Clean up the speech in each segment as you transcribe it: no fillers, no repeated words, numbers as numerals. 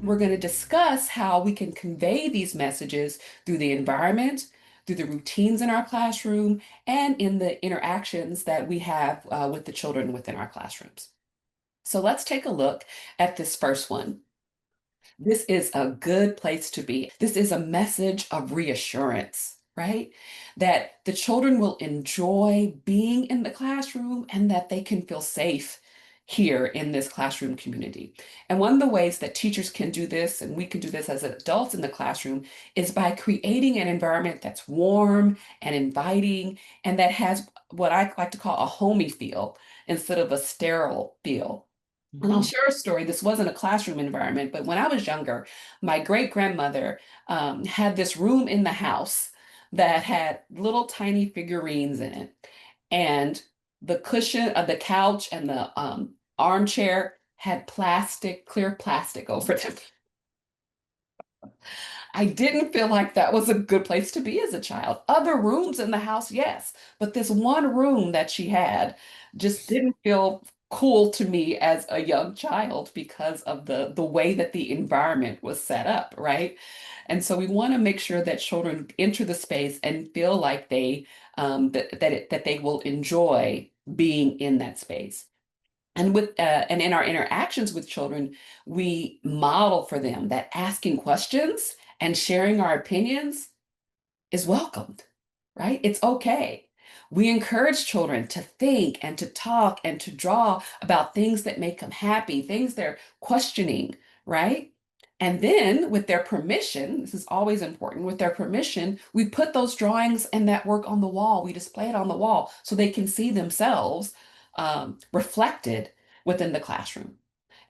we're going to discuss how we can convey these messages through the environment, through the routines in our classroom, and in the interactions that we have with the children within our classrooms. So let's take a look at this first one. This is a good place to be. This is a message of reassurance, right? That the children will enjoy being in the classroom and that they can feel safe here in this classroom community. And one of the ways that teachers can do this, and we can do this as adults in the classroom, is by creating an environment that's warm and inviting and that has what I like to call a homey feel instead of a sterile feel. And I'll Mhm. share a story. This wasn't a classroom environment, but when I was younger, my great grandmother had this room in the house that had little tiny figurines in it. And the cushion of the couch and the armchair had plastic, clear plastic over them. I didn't feel like that was a good place to be as a child. Other rooms in the house, yes, but this one room that she had just didn't feel cool to me as a young child because of the way that the environment was set up, right? And so we want to make sure that children enter the space and feel like that they will enjoy being in that space. And in our interactions with children, we model for them that asking questions and sharing our opinions is welcomed, right? It's okay. We encourage children to think and to talk and to draw about things that make them happy, things they're questioning, right? And then, with their permission, this is always important, with their permission, we put those drawings and that work on the wall. We display it on the wall so they can see themselves reflected within the classroom.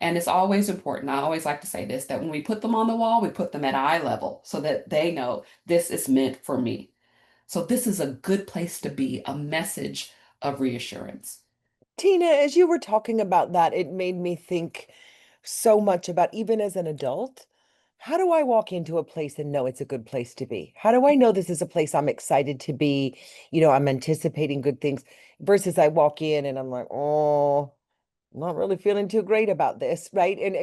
And it's always important. I always like to say this, that when we put them on the wall, we put them at eye level so that they know this is meant for me. So this is a good place to be, a message of reassurance. Tina, as you were talking about that, it made me think so much about even as an adult, how do I walk into a place and know it's a good place to be? How do I know this is a place I'm excited to be? I'm anticipating good things versus I walk in and I'm like, oh, I'm not really feeling too great about this, right? And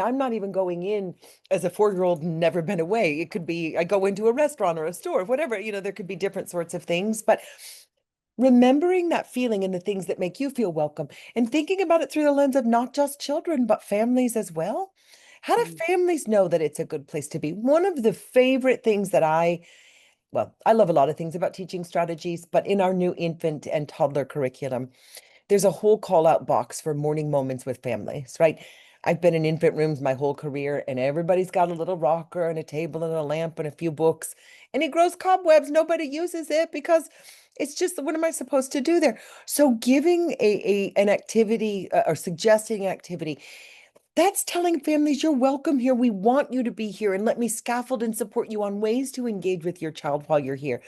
I'm not even going in as a 4-year-old never been away. It could be I go into a restaurant or a store, whatever, there could be different sorts of things, but remembering that feeling and the things that make you feel welcome and thinking about it through the lens of not just children, but families as well. How do Mm. families know that it's a good place to be? One of the favorite things that I love a lot of things about teaching strategies, but in our new infant and toddler curriculum, there's a whole call out box for morning moments with families, right? I've been in infant rooms my whole career, and everybody's got a little rocker and a table and a lamp and a few books, and it grows cobwebs. Nobody uses it because it's just what am I supposed to do there? So giving an activity or suggesting an activity, that's telling families you're welcome here. We want you to be here, and let me scaffold and support you on ways to engage with your child while you're here.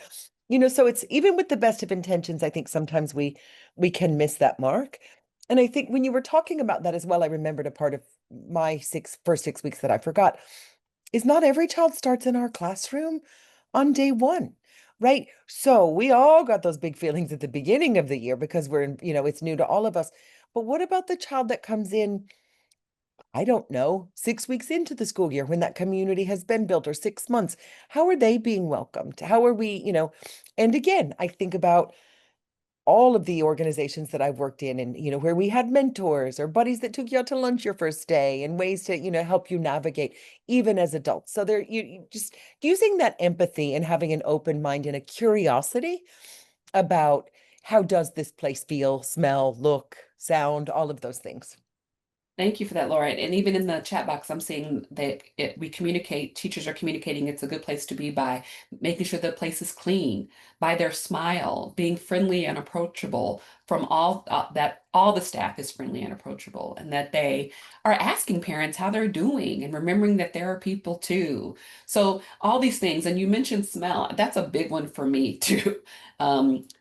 So it's even with the best of intentions, I think sometimes we can miss that mark. And I think when you were talking about that as well, I remembered a part of my first 6 weeks that I forgot is not every child starts in our classroom on day one, right? So we all got those big feelings at the beginning of the year because it's new to all of us. But what about the child that comes in, I don't know, 6 weeks into the school year when that community has been built or 6 months? How are they being welcomed? How are we? And again, I think about all of the organizations that I've worked in and where we had mentors or buddies that took you out to lunch your first day and ways to help you navigate even as adults. So there you just using that empathy and having an open mind and a curiosity about how does this place feel, smell, look, sound, all of those things. Thank you for that, Laura. And even in the chat box, I'm seeing that teachers are communicating it's a good place to be by making sure the place is clean, by their smile, being friendly and approachable from that all the staff is friendly and approachable, and that they are asking parents how they're doing and remembering that there are people too. So all these things, and you mentioned smell, that's a big one for me too.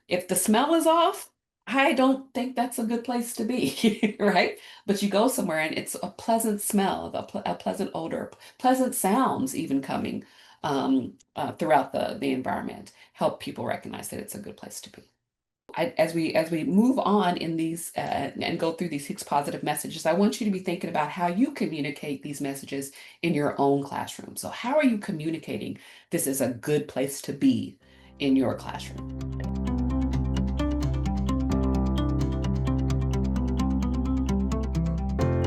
If the smell is off, I don't think that's a good place to be, right? But you go somewhere and it's a pleasant smell, a pleasant odor, pleasant sounds even coming throughout the environment help people recognize that it's a good place to be. As we move on in these and go through these six positive messages, I want you to be thinking about how you communicate these messages in your own classroom. So how are you communicating this is a good place to be in your classroom?